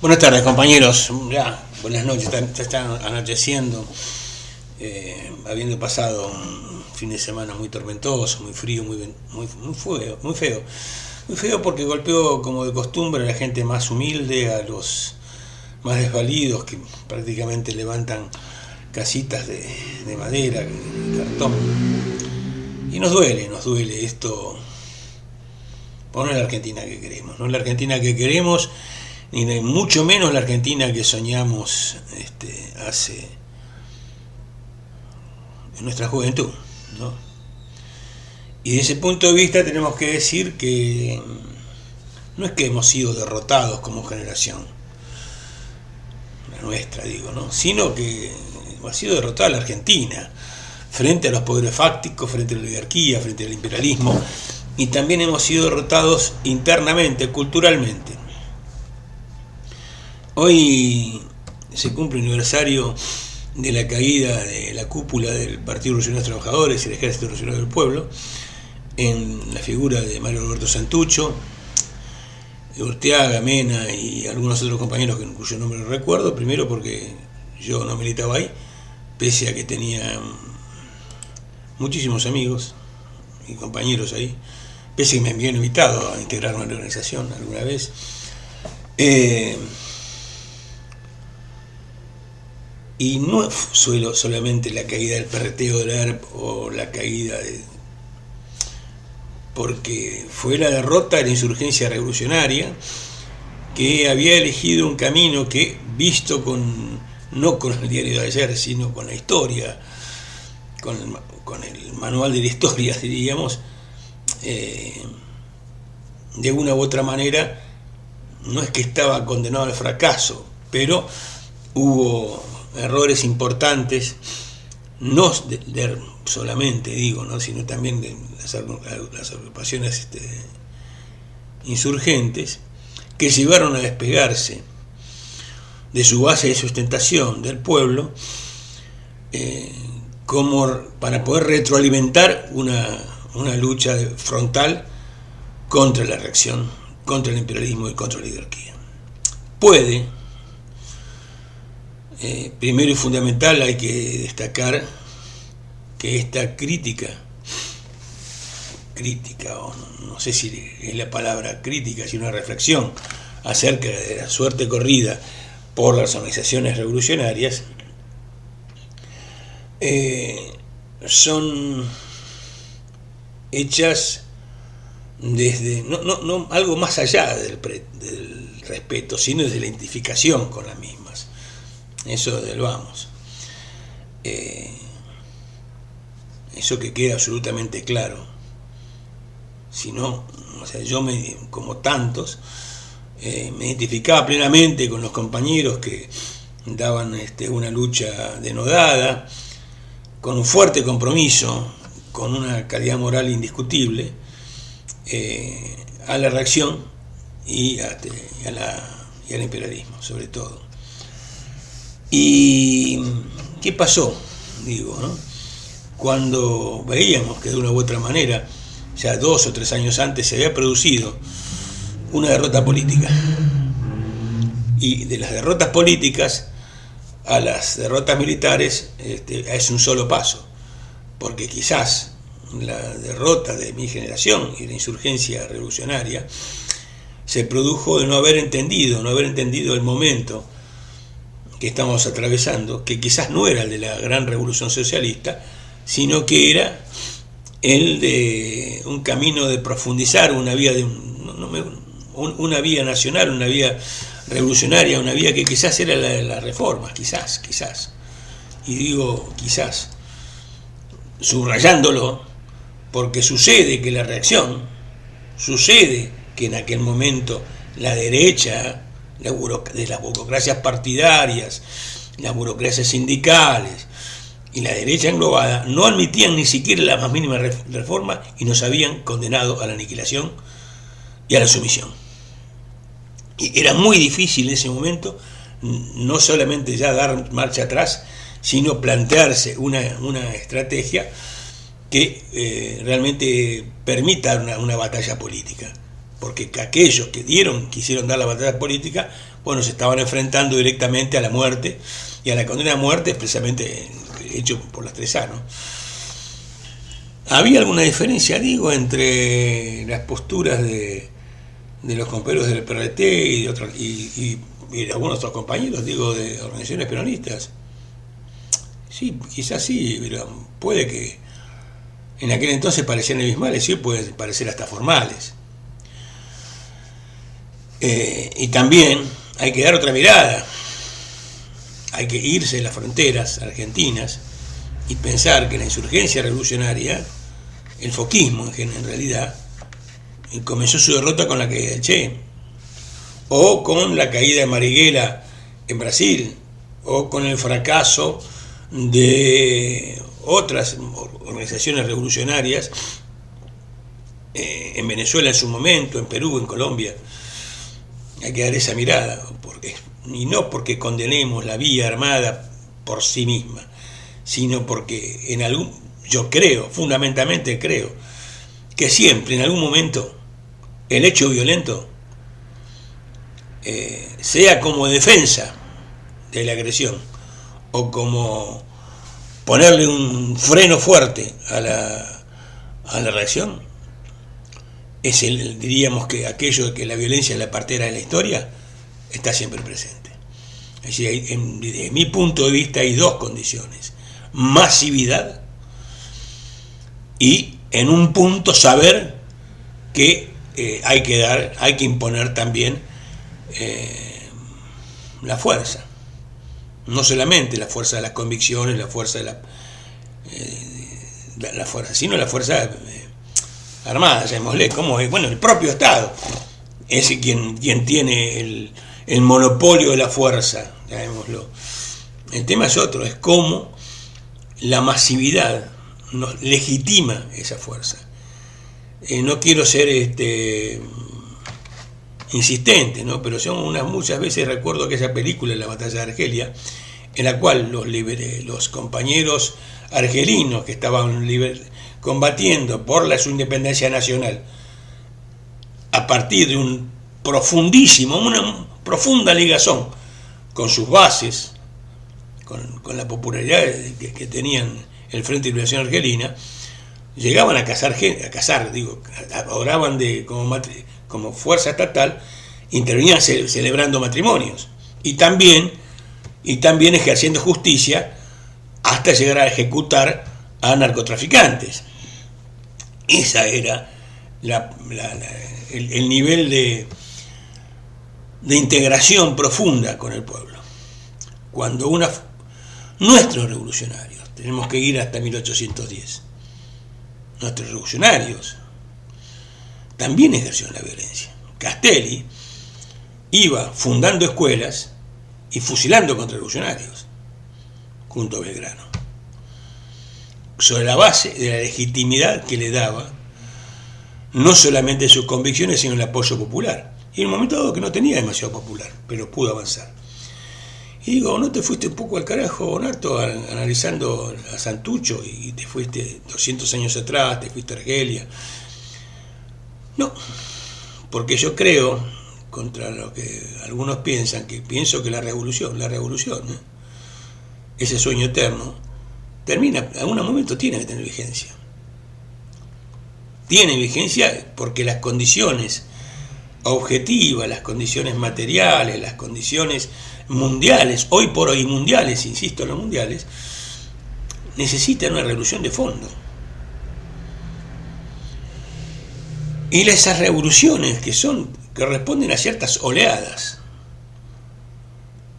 Buenas tardes, compañeros. Ya, buenas noches. Ya está anocheciendo, habiendo pasado un fin de semana muy tormentoso, muy frío, muy feo porque golpeó como de costumbre a la gente más humilde, a los más desvalidos que prácticamente levantan casitas de madera, de cartón. Y nos duele esto. Pues no es la Argentina que queremos, no es la Argentina que queremos, ni mucho menos la Argentina que soñamos hace en nuestra juventud, ¿no? Y desde ese punto de vista tenemos que decir que no es que hemos sido derrotados como generación, la nuestra digo, ¿no? Sino que ha sido derrotada la Argentina frente a los poderes fácticos, frente a la oligarquía, frente al imperialismo, y también hemos sido derrotados internamente, culturalmente. Hoy se cumple el aniversario de la caída de la cúpula del Partido Revolucionario de los Trabajadores y el Ejército Revolucionario del Pueblo, en la figura de Mario Alberto Santucho, Urteaga, Mena y algunos otros compañeros cuyo nombre no recuerdo, primero porque yo no militaba ahí, pese a que tenía muchísimos amigos y compañeros ahí, pese a que me habían invitado a integrarme a la organización alguna vez. Y no fue solamente la caída del PRT o del ERP o la caída porque fue la derrota de la insurgencia revolucionaria, que había elegido un camino que, visto no con el diario de ayer, sino con la historia, con el manual de la historia, diríamos, de una u otra manera, no es que estaba condenado al fracaso, pero hubo errores importantes, no solamente digo, ¿no? Sino también de las agrupaciones insurgentes, que llevaron a despegarse de su base de sustentación del pueblo, como para poder retroalimentar una lucha frontal contra la reacción, contra el imperialismo y contra la oligarquía. Primero y fundamental hay que destacar que esta crítica, o no sé si es la palabra crítica, sino una reflexión acerca de la suerte corrida por las organizaciones revolucionarias, son hechas desde no algo más allá del respeto, sino desde la identificación con las mismas. Eso del vamos. Eso que queda absolutamente claro. Si no, o sea, yo como tantos, me identificaba plenamente con los compañeros que daban una lucha denodada, con un fuerte compromiso, con una calidad moral indiscutible, a la reacción y al imperialismo, sobre todo. ¿Y qué pasó? Digo, ¿no? Cuando veíamos que de una u otra manera, ya 2 o 3 años antes, se había producido una derrota política. Y de las derrotas políticas a las derrotas militares es un solo paso, porque quizás la derrota de mi generación y la insurgencia revolucionaria se produjo de no haber entendido el momento que estamos atravesando, que quizás no era el de la gran revolución socialista, sino que era el de un camino de profundizar una vía una vía nacional, una vía revolucionaria, una vía que quizás era la de las reformas, quizás, y digo quizás, subrayándolo, porque sucede que la reacción, sucede que en aquel momento la derecha, de las burocracias partidarias, las burocracias sindicales y la derecha englobada no admitían ni siquiera la más mínima reforma y nos habían condenado a la aniquilación y a la sumisión. Y era muy difícil en ese momento no solamente ya dar marcha atrás, sino plantearse una estrategia que realmente permita una batalla política. porque aquellos que quisieron dar la batalla política, bueno, se estaban enfrentando directamente a la muerte y a la condena a muerte, expresamente hecho por las 3A, ¿no? Había alguna diferencia, digo, entre las posturas de los compañeros del PRT y de algunos otros compañeros, digo, de organizaciones peronistas. Sí, quizás sí, pero puede que en aquel entonces parecían abismales, sí, pueden parecer hasta formales. Y también hay que dar otra mirada, hay que irse de las fronteras argentinas y pensar que la insurgencia revolucionaria, el foquismo en realidad, comenzó su derrota con la caída del Che, o con la caída de Marighella en Brasil, o con el fracaso de otras organizaciones revolucionarias en Venezuela en su momento, en Perú, en Colombia. Hay que dar esa mirada, y no porque condenemos la vía armada por sí misma, sino porque yo creo, fundamentalmente creo, que siempre, en algún momento, el hecho violento, sea como defensa de la agresión, o como ponerle un freno fuerte a la reacción, diríamos que aquello de que la violencia es la partera de la historia, está siempre presente. Es decir, desde mi punto de vista hay dos condiciones: masividad y, en un punto, saber que hay que imponer también la fuerza. No solamente la fuerza de las convicciones, la fuerza de la fuerza, sino la fuerza armada, llamémosle, como es, bueno, el propio Estado es quien tiene el monopolio de la fuerza, llamémoslo. El tema es otro, es cómo la masividad nos legitima esa fuerza. No quiero ser insistente, ¿no? Pero muchas veces recuerdo aquella película, La batalla de Argelia, en la cual los compañeros argelinos que estaban combatiendo por su independencia nacional, a partir de una profunda ligazón con sus bases, con la popularidad que tenían el Frente de Liberación Argelina, llegaban a cazar, oraban como fuerza estatal, intervenían celebrando matrimonios y también ejerciendo justicia hasta llegar a ejecutar a narcotraficantes. Esa era el nivel de integración profunda con el pueblo. Cuando nuestros revolucionarios, tenemos que ir hasta 1810, nuestros revolucionarios también ejercieron la violencia. Castelli iba fundando escuelas y fusilando contrarrevolucionarios junto a Belgrano, sobre la base de la legitimidad que le daba no solamente sus convicciones, sino el apoyo popular. Y en un momento dado que no tenía demasiado popular, pero pudo avanzar. Y digo, ¿no te fuiste un poco al carajo, Bonato, analizando a Santucho y te fuiste 200 años atrás, te fuiste a Argelia? No, porque yo creo, contra lo que algunos pienso que la revolución, ese sueño eterno, termina, en algún momento tiene que tener vigencia. Tiene vigencia porque las condiciones objetivas, las condiciones materiales, las condiciones mundiales, hoy por hoy mundiales, insisto en los mundiales, necesitan una revolución de fondo. Y esas revoluciones que responden a ciertas oleadas.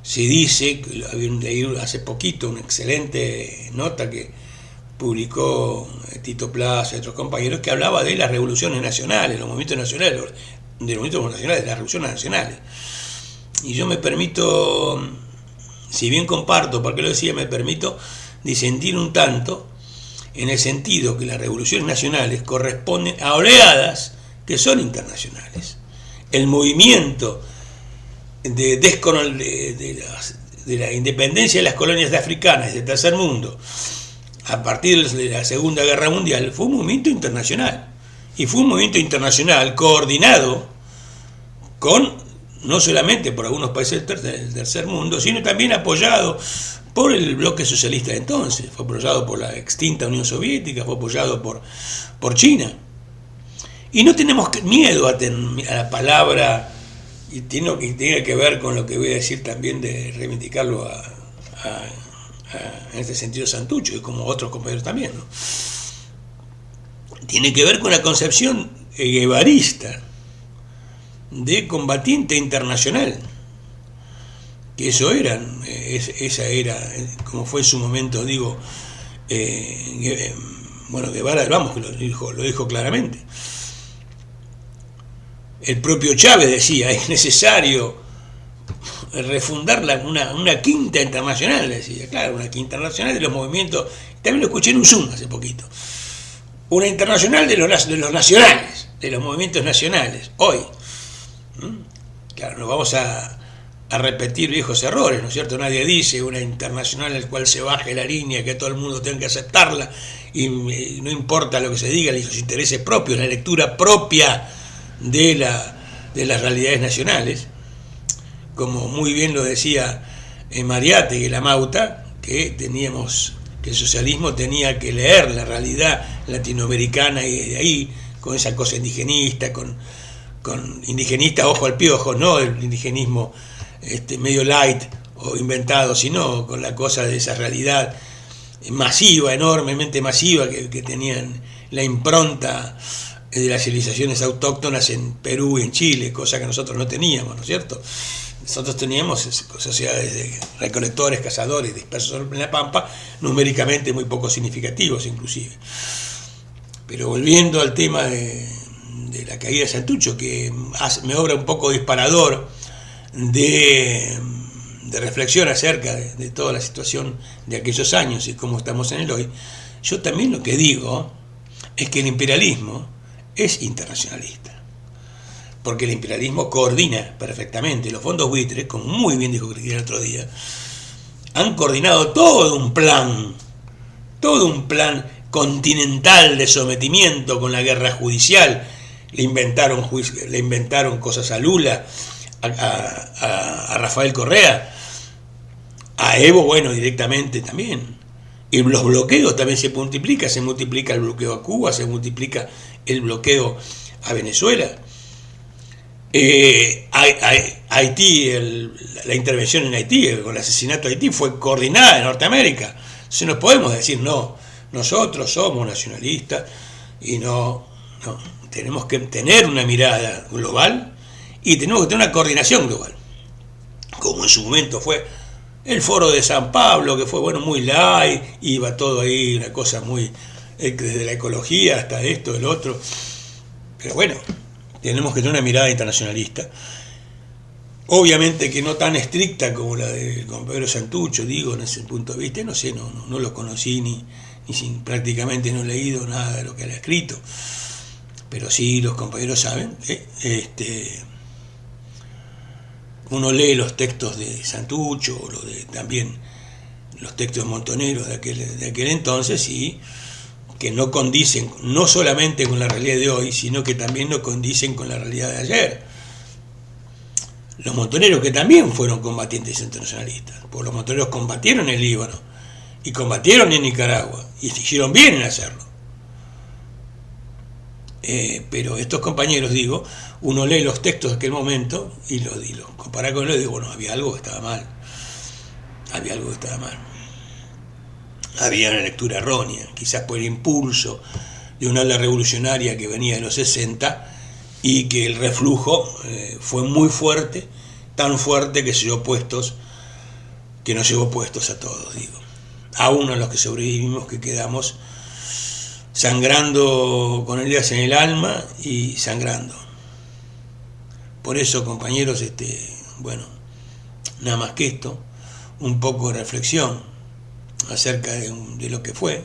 Se dice, que leí hace poquito una excelente nota que publicó Tito Plaza y otros compañeros, que hablaba de las revoluciones nacionales, los movimientos nacionales, de las revoluciones nacionales. Y yo me permito, si bien comparto, porque lo decía, me permito disentir un tanto, en el sentido que las revoluciones nacionales corresponden a oleadas que son internacionales. El movimiento de la independencia de las colonias africanas del tercer mundo a partir de la Segunda Guerra Mundial fue un movimiento internacional, y fue un movimiento internacional coordinado no solamente por algunos países del tercer mundo, sino también apoyado por el bloque socialista de entonces, fue apoyado por la extinta Unión Soviética, fue apoyado por China. Y no tenemos miedo a la palabra, y tiene que ver con lo que voy a decir también de reivindicarlo en este sentido Santucho, y como otros compañeros también, ¿no? Tiene que ver con la concepción guevarista de combatiente internacional, que esa era, como fue en su momento, digo, Guevara, vamos, que lo dijo claramente. El propio Chávez decía, es necesario refundar una quinta internacional, decía, claro, una quinta internacional de los movimientos, también lo escuché en un Zoom hace poquito, una internacional de los nacionales, de los movimientos nacionales, hoy. Claro, no vamos a repetir viejos errores, ¿no es cierto? Nadie dice una internacional en la cual se baje la línea, que todo el mundo tenga que aceptarla, y no importa lo que se diga, los intereses propios, la lectura propia de las realidades nacionales, como muy bien lo decía Mariátegui, la Mauta, que el socialismo tenía que leer la realidad latinoamericana y de ahí, con esa cosa indigenista, con indigenista ojo al piojo, no el indigenismo medio light o inventado, sino con la cosa de esa realidad masiva, enormemente masiva, que tenían la impronta de las civilizaciones autóctonas en Perú y en Chile, cosa que nosotros no teníamos, ¿no es cierto? Nosotros teníamos sociedades de recolectores, cazadores, dispersos en la pampa, numéricamente muy poco significativos inclusive. Pero volviendo al tema de la caída de Santucho, que me obra un poco disparador de reflexión acerca de toda la situación de aquellos años y cómo estamos en el hoy, yo también lo que digo es que el imperialismo es internacionalista, porque el imperialismo coordina perfectamente. Los fondos buitres, como muy bien dijo Cristina el otro día, han coordinado todo un plan continental de sometimiento con la guerra judicial. Le inventaron cosas a Lula, a Rafael Correa, a Evo, bueno, directamente también. Y los bloqueos también se multiplica el bloqueo a Cuba, se multiplica el bloqueo a Venezuela. Haití, la intervención en Haití, con el asesinato de Haití, fue coordinada en Norteamérica. Entonces no podemos decir, no, nosotros somos nacionalistas y no, tenemos que tener una mirada global y tenemos que tener una coordinación global, como en su momento fue el foro de San Pablo, que fue muy light, iba todo ahí, una cosa muy, desde la ecología hasta esto, el otro, pero bueno, tenemos que tener una mirada internacionalista, obviamente que no tan estricta como la del compañero Santucho, digo, en ese punto de vista, no sé, no lo conocí prácticamente no he leído nada de lo que él ha escrito, pero sí los compañeros saben, uno lee los textos de Santucho, o también los textos montoneros de aquel entonces, y que no condicen no solamente con la realidad de hoy, sino que también no condicen con la realidad de ayer. Los montoneros, que también fueron combatientes internacionalistas, porque los montoneros combatieron en el Líbano y combatieron en Nicaragua y hicieron bien en hacerlo. Pero estos compañeros, digo, uno lee los textos de aquel momento y los compara con él y digo, bueno, había algo que estaba mal. Había una lectura errónea, quizás por el impulso de una ala revolucionaria que venía de los 60 y que el reflujo fue muy fuerte, tan fuerte que nos llevó puestos a todos, digo. A uno de los que sobrevivimos, que quedamos sangrando con heridas en el alma y sangrando. Por eso, compañeros, nada más que esto, un poco de reflexión acerca de lo que fue,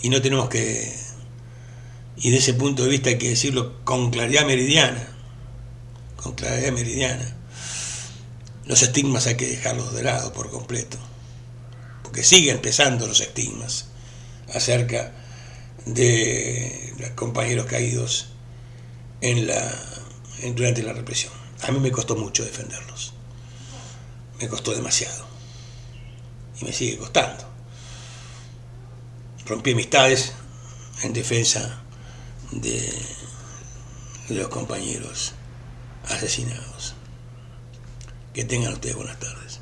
y no tenemos que, y de ese punto de vista hay que decirlo con claridad meridiana, los estigmas hay que dejarlos de lado por completo, porque siguen pesando los estigmas acerca de los compañeros caídos durante la represión. A mí me costó mucho defenderlos. Me costó demasiado. Y me sigue costando. Rompí amistades en defensa de los compañeros asesinados. Que tengan ustedes buenas tardes.